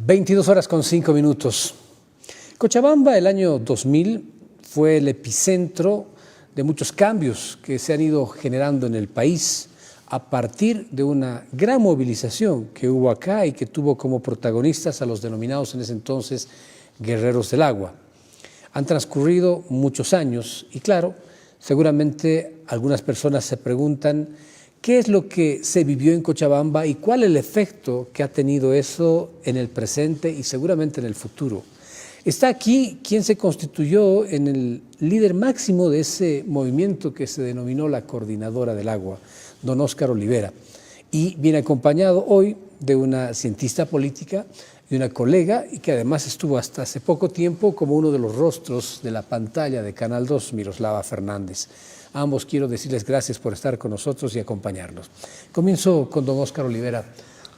22:05. Cochabamba, el año 2000, fue el epicentro de muchos cambios que se han ido generando en el país a partir de una gran movilización que hubo acá y que tuvo como protagonistas a los denominados en ese entonces guerreros del agua. Han transcurrido muchos años y claro, seguramente algunas personas se preguntan qué es lo que se vivió en Cochabamba y cuál es el efecto que ha tenido eso en el presente y seguramente en el futuro. Está aquí quien se constituyó en el líder máximo de ese movimiento que se denominó la Coordinadora del Agua, don Óscar Olivera, y viene acompañado hoy de una cientista política, de una colega y que además estuvo hasta hace poco tiempo como uno de los rostros de la pantalla de Canal 2, Miroslava Fernández. A ambos quiero decirles gracias por estar con nosotros y acompañarnos. Comienzo con don Óscar Olivera.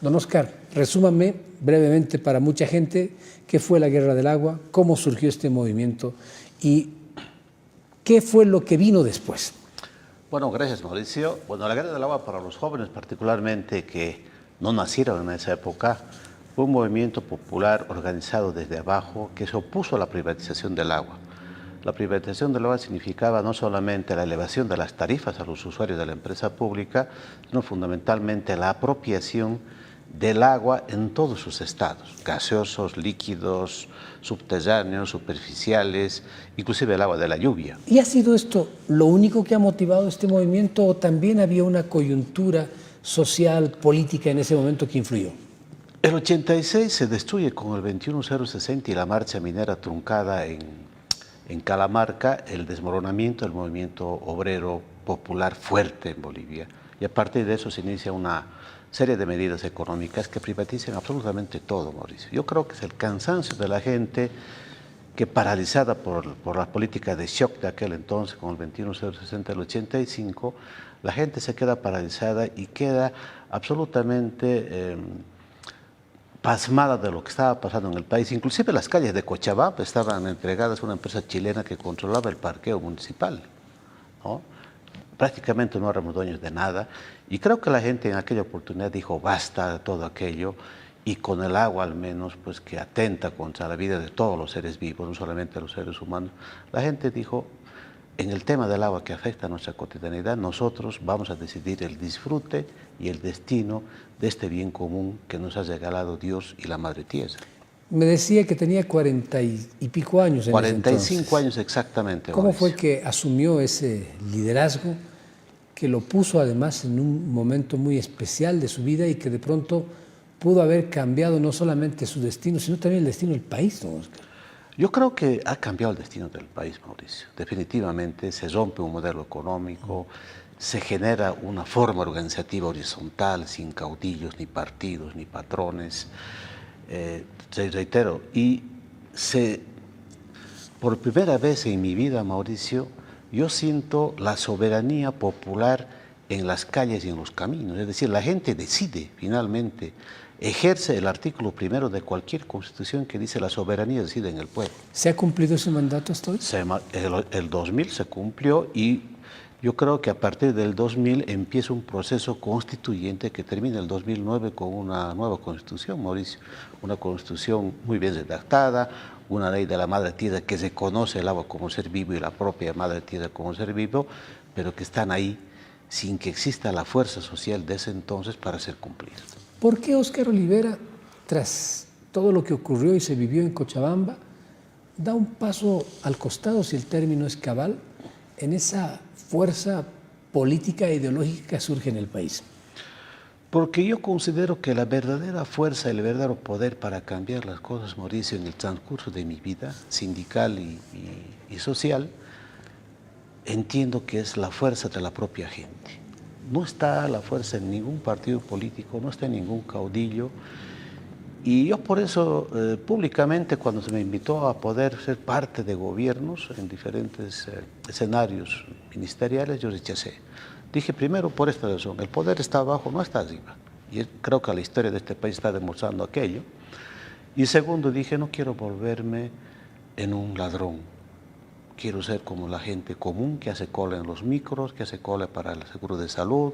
Don Óscar, resúmame brevemente para mucha gente qué fue la Guerra del Agua, cómo surgió este movimiento y qué fue lo que vino después. Bueno, gracias Mauricio. Bueno, la Guerra del Agua para los jóvenes particularmente que no nacieron en esa época fue un movimiento popular organizado desde abajo que se opuso a la privatización del agua. La privatización del agua significaba no solamente la elevación de las tarifas a los usuarios de la empresa pública, sino fundamentalmente la apropiación del agua en todos sus estados, gaseosos, líquidos, subterráneos, superficiales, inclusive el agua de la lluvia. ¿Y ha sido esto lo único que ha motivado este movimiento o también había una coyuntura social, política en ese momento que influyó? El 86 se destruye con el 21060 y la marcha minera truncada en Calamarca, el desmoronamiento del movimiento obrero popular fuerte en Bolivia. Y a partir de eso se inicia una serie de medidas económicas que privatizan absolutamente todo, Mauricio. Yo creo que es el cansancio de la gente que, paralizada por la política de shock de aquel entonces, con el 21060 del 85, la gente se queda paralizada y queda absolutamente pasmada de lo que estaba pasando en el país. Inclusive las calles de Cochabamba estaban entregadas a una empresa chilena que controlaba el parqueo municipal, ¿no? Prácticamente no éramos dueños de nada y creo que la gente en aquella oportunidad dijo basta de todo aquello y con el agua al menos pues que atenta contra la vida de todos los seres vivos, no solamente a los seres humanos. La gente dijo en el tema del agua que afecta a nuestra cotidianidad nosotros vamos a decidir el disfrute y el destino de este bien común que nos ha regalado Dios y la Madre Tierra. Me decía que tenía 40 y pico años en 45 años exactamente. ¿Cómo fue que asumió ese liderazgo que lo puso además en un momento muy especial de su vida y que de pronto pudo haber cambiado no solamente su destino, sino también el destino del país, don Óscar? Yo creo que ha cambiado el destino del país, Mauricio. Definitivamente se rompe un modelo económico, se genera una forma organizativa horizontal, sin caudillos, ni partidos, ni patrones. Reitero, y por primera vez en mi vida, Mauricio, yo siento la soberanía popular en las calles y en los caminos. Es decir, la gente decide finalmente, ejerce el artículo primero de cualquier constitución que dice la soberanía reside en el pueblo. ¿Se ha cumplido ese mandato hasta hoy? El 2000 se cumplió y yo creo que a partir del 2000 empieza un proceso constituyente que termina el 2009 con una nueva constitución, Mauricio. Una constitución muy bien redactada, una ley de la Madre Tierra que reconoce el agua como ser vivo y la propia Madre Tierra como ser vivo, pero que están ahí sin que exista la fuerza social de ese entonces para ser cumplidas. ¿Por qué Óscar Olivera, tras todo lo que ocurrió y se vivió en Cochabamba, da un paso al costado, si el término es cabal, en esa fuerza política e ideológica que surge en el país? Porque yo considero que la verdadera fuerza, el verdadero poder para cambiar las cosas, Mauricio, en el transcurso de mi vida sindical y social, entiendo que es la fuerza de la propia gente. No está la fuerza en ningún partido político, no está en ningún caudillo. Y yo por eso públicamente cuando se me invitó a poder ser parte de gobiernos en diferentes escenarios ministeriales, yo rechacé. Dije primero por esta razón, el poder está abajo, no está arriba. Y creo que la historia de este país está demostrando aquello. Y segundo dije, no quiero volverme en un ladrón. Quiero ser como la gente común que hace cola en los micros, que hace cola para el seguro de salud,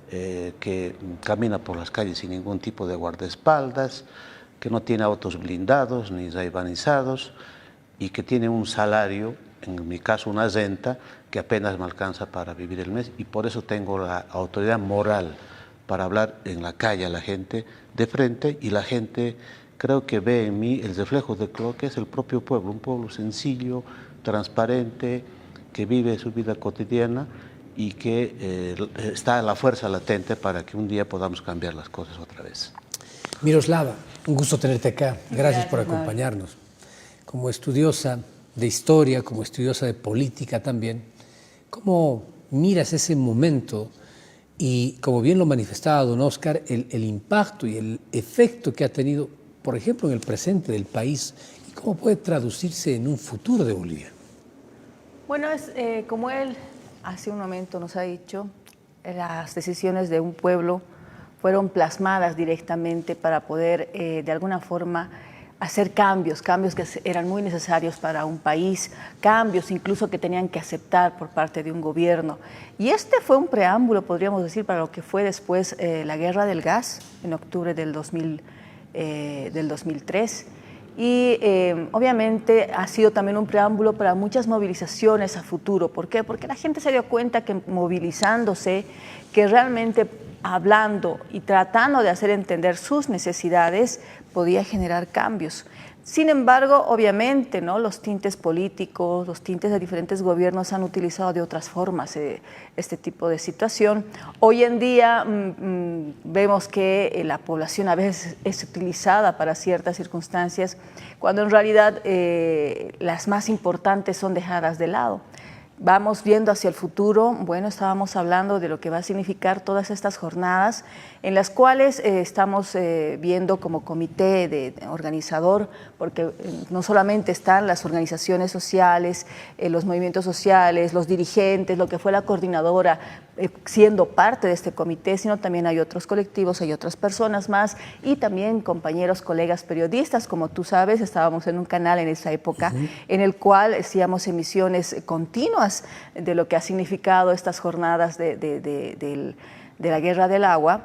que camina por las calles sin ningún tipo de guardaespaldas, que no tiene autos blindados ni raibanizados y que tiene un salario, en mi caso una renta, que apenas me alcanza para vivir el mes, y por eso tengo la autoridad moral para hablar en la calle a la gente de frente, y la gente creo que ve en mí el reflejo de lo que es el propio pueblo, un pueblo sencillo, transparente, que vive su vida cotidiana y que está a la fuerza latente para que un día podamos cambiar las cosas otra vez. Miroslava, un gusto tenerte acá. Gracias por acompañarnos. Como estudiosa de historia, como estudiosa de política también, ¿cómo miras ese momento y, como bien lo manifestaba don Oscar, el impacto y el efecto que ha tenido, por ejemplo, en el presente del país, y cómo puede traducirse en un futuro de Bolivia? Bueno, como él hace un momento nos ha dicho, las decisiones de un pueblo fueron plasmadas directamente para poder de alguna forma hacer cambios que eran muy necesarios para un país, cambios incluso que tenían que aceptar por parte de un gobierno. Y este fue un preámbulo, podríamos decir, para lo que fue después la guerra del gas en octubre del 2003. Y obviamente ha sido también un preámbulo para muchas movilizaciones a futuro. ¿Por qué? Porque la gente se dio cuenta que movilizándose, que realmente hablando y tratando de hacer entender sus necesidades, podía generar cambios. Sin embargo, obviamente, ¿no?, los tintes políticos, los tintes de diferentes gobiernos han utilizado de otras formas este tipo de situación. Hoy en día vemos que la población a veces es utilizada para ciertas circunstancias, cuando en realidad las más importantes son dejadas de lado. Vamos viendo hacia el futuro. Bueno, estábamos hablando de lo que va a significar todas estas jornadas en las cuales estamos viendo como comité organizador, porque no solamente están las organizaciones sociales, los movimientos sociales, los dirigentes, lo que fue la coordinadora siendo parte de este comité, sino también hay otros colectivos, hay otras personas más y también compañeros, colegas periodistas. Como tú sabes, estábamos en un canal en esa época en el cual hacíamos emisiones continuas de lo que ha significado estas jornadas de la Guerra del Agua.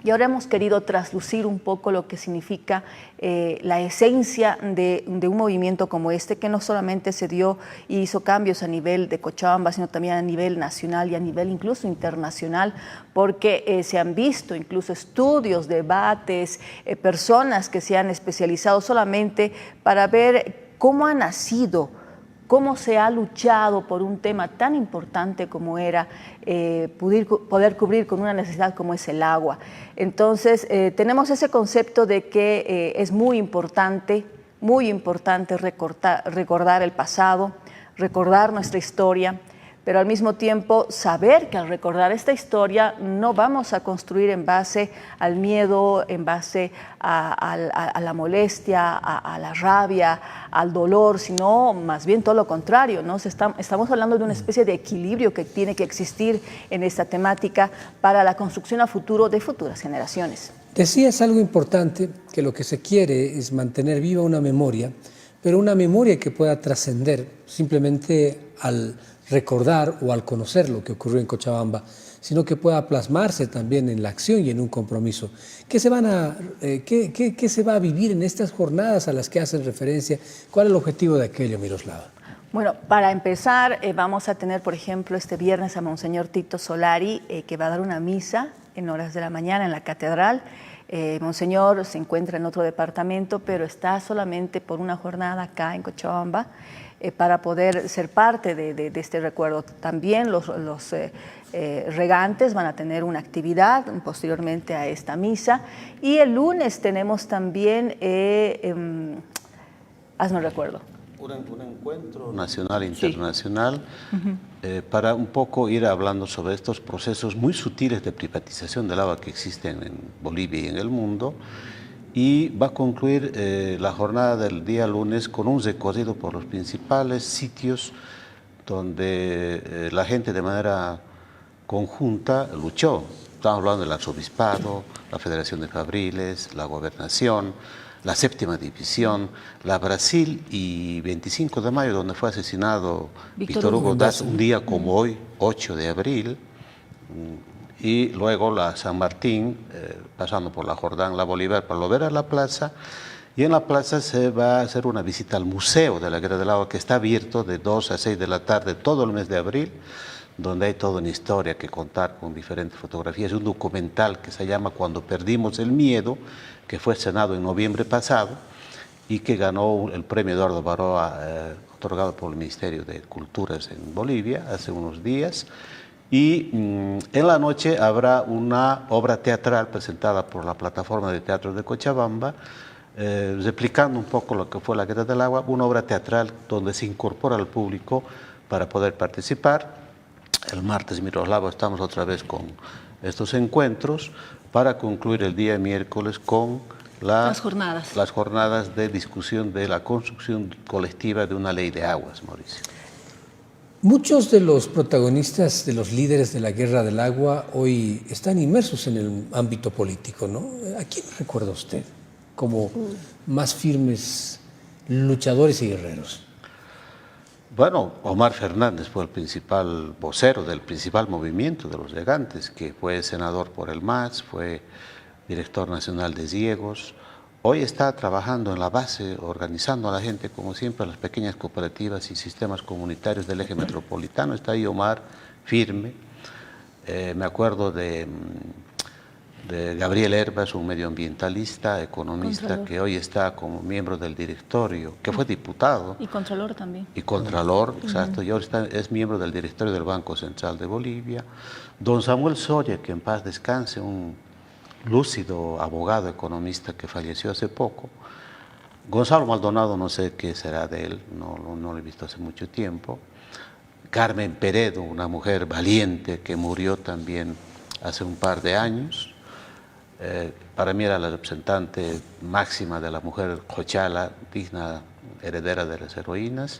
Y ahora hemos querido traslucir un poco lo que significa la esencia de un movimiento como este, que no solamente se dio y hizo cambios a nivel de Cochabamba, sino también a nivel nacional y a nivel incluso internacional, porque se han visto incluso estudios, debates, personas que se han especializado solamente para ver cómo ha nacido, cómo se ha luchado por un tema tan importante como era poder cubrir con una necesidad como es el agua. Entonces, tenemos ese concepto de que es muy importante recordar el pasado, recordar nuestra historia, pero al mismo tiempo saber que al recordar esta historia no vamos a construir en base al miedo, en base a la molestia, a la rabia, al dolor, sino más bien todo lo contrario, ¿no? Estamos hablando de una especie de equilibrio que tiene que existir en esta temática para la construcción a futuro de futuras generaciones. Decías algo importante, que lo que se quiere es mantener viva una memoria, pero una memoria que pueda trascender simplemente al recordar o al conocer lo que ocurrió en Cochabamba, sino que pueda plasmarse también en la acción y en un compromiso. ¿Qué se va a vivir en estas jornadas a las que hacen referencia? ¿Cuál es el objetivo de aquello, Miroslava? Bueno, para empezar, vamos a tener, por ejemplo, este viernes a Monseñor Tito Solari, que va a dar una misa en horas de la mañana en la catedral. Monseñor se encuentra en otro departamento, pero está solamente por una jornada acá en Cochabamba, para poder ser parte de este recuerdo. También los regantes van a tener una actividad posteriormente a esta misa. Y el lunes tenemos también, hazme recuerdo. Un encuentro nacional e internacional, para un poco ir hablando sobre estos procesos muy sutiles de privatización del agua que existen en Bolivia y en el mundo. Y va a concluir la jornada del día lunes con un recorrido por los principales sitios donde la gente de manera conjunta luchó. Estamos hablando del arzobispado, la Federación de Fabriles, la Gobernación, la Séptima División, la Brasil y 25 de mayo, donde fue asesinado Víctor Hugo Daz, un día como hoy, 8 de abril. y luego la San Martín, pasando por la Jordán, la Bolívar, para volver a la plaza. Y en la plaza se va a hacer una visita al Museo de la Guerra del Agua, que está abierto de 2 a 6 de la tarde todo el mes de abril, donde hay toda una historia que contar con diferentes fotografías. Un documental que se llama Cuando perdimos el miedo, que fue estrenado en noviembre pasado y que ganó el premio Eduardo Baroa, otorgado por el Ministerio de Culturas en Bolivia hace unos días. Y en la noche habrá una obra teatral presentada por la Plataforma de Teatro de Cochabamba, replicando un poco lo que fue la Guerra del Agua, una obra teatral donde se incorpora al público para poder participar. El martes, Miroslava, estamos otra vez con estos encuentros para concluir el día miércoles con las jornadas de discusión de la construcción colectiva de una ley de aguas, Mauricio. Muchos de los protagonistas, de los líderes de la Guerra del Agua, hoy están inmersos en el ámbito político, ¿no? ¿A quién recuerda usted como más firmes luchadores y guerreros? Bueno, Omar Fernández fue el principal vocero del principal movimiento de los llegantes, que fue senador por el MAS, fue director nacional de Ciegos. Hoy está trabajando en la base, organizando a la gente, como siempre, las pequeñas cooperativas y sistemas comunitarios del eje metropolitano. Está ahí Omar, firme. Me acuerdo de Gabriel Herbas, un medioambientalista, economista, que hoy está como miembro del directorio, que fue diputado. Y contralor también. Y contralor, exacto, y ahora es miembro del directorio del Banco Central de Bolivia. Don Samuel Soria, que en paz descanse, un lúcido abogado economista que falleció hace poco. Gonzalo Maldonado, no sé qué será de él, no lo he visto hace mucho tiempo. Carmen Peredo, una mujer valiente que murió también hace un par de años. Para mí era la representante máxima de la mujer Jochala, digna heredera de las heroínas.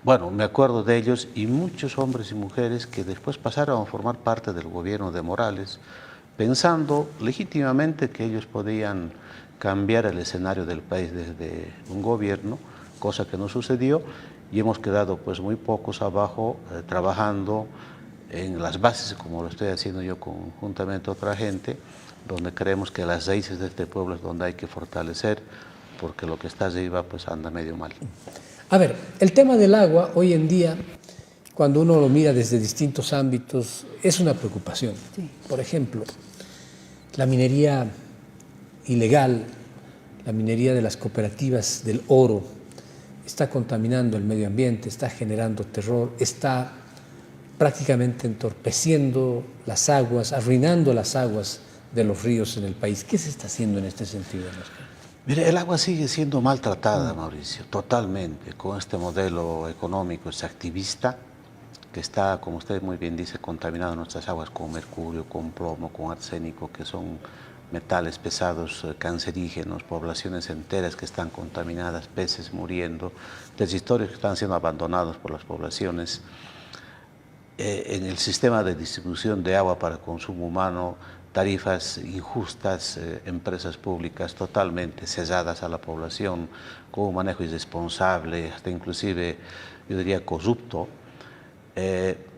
Bueno, me acuerdo de ellos y muchos hombres y mujeres que después pasaron a formar parte del gobierno de Morales, pensando legítimamente que ellos podían cambiar el escenario del país desde un gobierno, cosa que no sucedió, y hemos quedado pues muy pocos abajo trabajando en las bases, como lo estoy haciendo yo conjuntamente a otra gente, donde creemos que las raíces de este pueblo es donde hay que fortalecer, porque lo que está arriba pues anda medio mal. A ver, el tema del agua hoy en día, cuando uno lo mira desde distintos ámbitos, es una preocupación. Sí. Por ejemplo, la minería ilegal, la minería de las cooperativas del oro, está contaminando el medio ambiente, está generando terror, está prácticamente entorpeciendo las aguas, arruinando las aguas de los ríos en el país. ¿Qué se está haciendo en este sentido, Oscar? Mire, el agua sigue siendo maltratada, Mauricio, totalmente, con este modelo económico extractivista que está, como usted muy bien dice, contaminando nuestras aguas con mercurio, con plomo, con arsénico, que son metales pesados, cancerígenos, poblaciones enteras que están contaminadas, peces muriendo, territorios que están siendo abandonados por las poblaciones. En el sistema de distribución de agua para consumo humano, tarifas injustas, empresas públicas totalmente cesadas a la población, con un manejo irresponsable, hasta inclusive, yo diría, corrupto.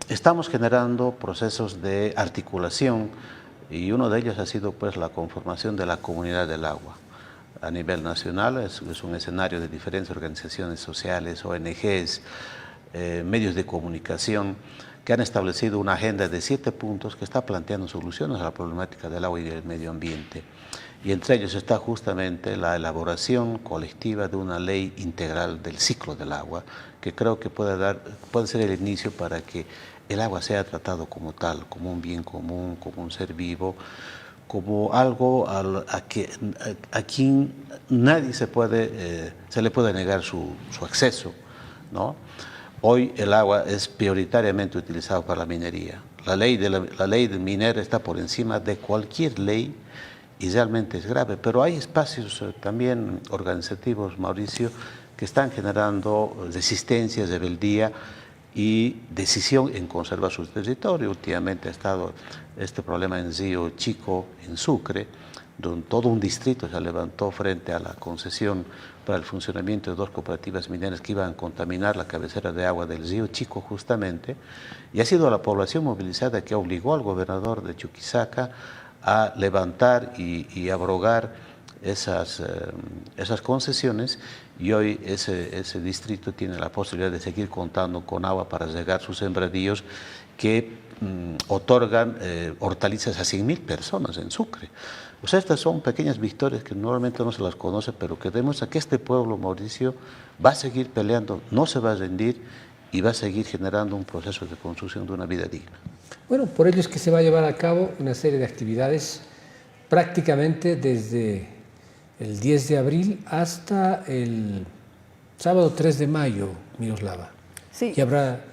Estamos generando procesos de articulación y uno de ellos ha sido pues la conformación de la Comunidad del Agua. A nivel nacional es un escenario de diferentes organizaciones sociales, ONGs, medios de comunicación, que han establecido una agenda de 7 puntos que está planteando soluciones a la problemática del agua y del medio ambiente. Y entre ellos está justamente la elaboración colectiva de una ley integral del ciclo del agua, que creo que puede ser el inicio para que el agua sea tratado como tal, como un bien común, como un ser vivo, como algo a quien nadie se le puede negar su acceso, ¿no? Hoy el agua es prioritariamente utilizado para la minería. La ley de minera está por encima de cualquier ley y realmente es grave, pero hay espacios también organizativos, Mauricio, que están generando resistencia, rebeldía, y decisión en conservar su territorio. Últimamente ha estado este problema en Río Chico, en Sucre, donde todo un distrito se levantó frente a la concesión para el funcionamiento de dos cooperativas mineras que iban a contaminar la cabecera de agua del Río Chico justamente, y ha sido la población movilizada que obligó al gobernador de Chuquisaca a levantar y abrogar esas concesiones, y hoy ese distrito tiene la posibilidad de seguir contando con agua para regar sus sembradíos que otorgan hortalizas a 100.000 personas en Sucre. O sea, estas son pequeñas victorias que normalmente no se las conoce, pero que demuestra que este pueblo, Mauricio, va a seguir peleando, no se va a rendir y va a seguir generando un proceso de construcción de una vida digna. Bueno, por ello es que se va a llevar a cabo una serie de actividades prácticamente desde el 10 de abril hasta el sábado 3 de mayo, Miroslava. Sí. Y habrá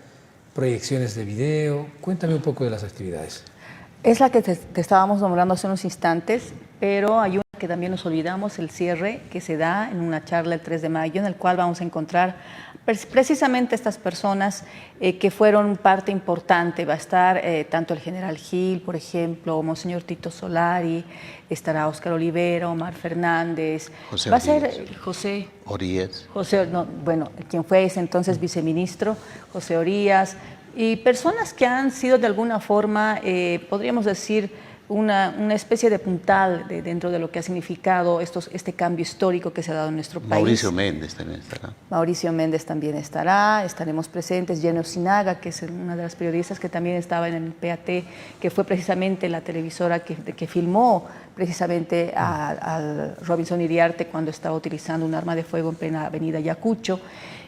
proyecciones de video. Cuéntame un poco de las actividades. Es la que te estábamos nombrando hace unos instantes, pero hay una que también nos olvidamos, el cierre que se da en una charla el 3 de mayo, en el cual vamos a encontrar precisamente estas personas que fueron parte importante. Va a estar tanto el general Gil, por ejemplo, Monseñor Tito Solari, estará Óscar Olivera, Omar Fernández, José va a ser Orías. José Orías. no, bueno, quien fue ese entonces viceministro, José Orías, y personas que han sido de alguna forma, podríamos decir, una especie de puntal dentro de lo que ha significado este cambio histórico que se ha dado en nuestro país. Mauricio Méndez también estará. Mauricio Méndez también estará, estaremos presentes, Jenny Osinaga, que es una de las periodistas que también estaba en el PAT, que fue precisamente la televisora que filmó precisamente al Robinson Iriarte cuando estaba utilizando un arma de fuego en plena avenida Ayacucho.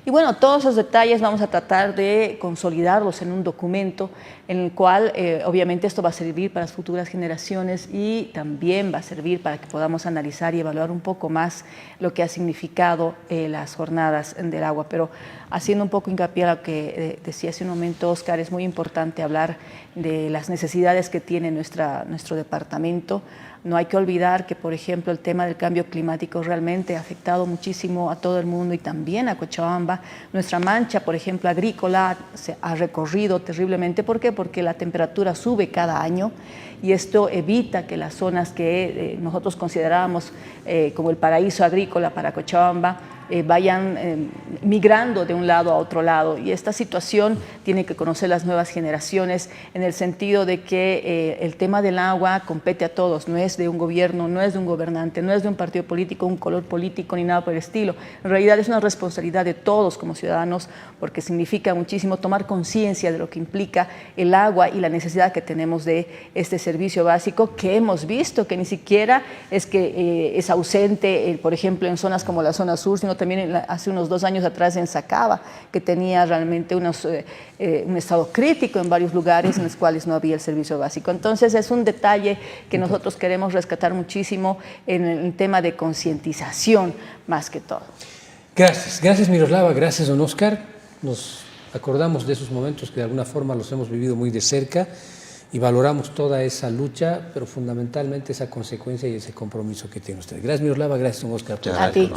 Y bueno, todos esos detalles vamos a tratar de consolidarlos en un documento en el cual obviamente esto va a servir para las futuras generaciones y también va a servir para que podamos analizar y evaluar un poco más lo que ha significado las jornadas del agua. Pero haciendo un poco hincapié a lo que decía hace un momento Óscar, es muy importante hablar de las necesidades que tiene nuestro departamento. No hay que olvidar que, por ejemplo, el tema del cambio climático realmente ha afectado muchísimo a todo el mundo y también a Cochabamba. Nuestra mancha, por ejemplo, agrícola se ha recorrido terriblemente. ¿Por qué? Porque la temperatura sube cada año y esto evita que las zonas que nosotros considerábamos como el paraíso agrícola para Cochabamba vayan migrando de un lado a otro lado, y esta situación tiene que conocer las nuevas generaciones en el sentido de que el tema del agua compete a todos, no es de un gobierno, no es de un gobernante, no es de un partido político, un color político ni nada por el estilo. En realidad es una responsabilidad de todos como ciudadanos, porque significa muchísimo tomar conciencia de lo que implica el agua y la necesidad que tenemos de este servicio básico que hemos visto que ni siquiera es que es ausente, por ejemplo, en zonas como la zona sur, sino también hace unos 2 años atrás en Sacaba, que tenía realmente un estado crítico en varios lugares en los cuales no había el servicio básico. Entonces es un detalle que nosotros queremos rescatar muchísimo en el tema de concientización más que todo. Gracias Miroslava, gracias don Óscar. Nos acordamos de esos momentos que de alguna forma los hemos vivido muy de cerca y valoramos toda esa lucha, pero fundamentalmente esa consecuencia y ese compromiso que tiene usted. Gracias Miroslava, gracias don Óscar. A ti.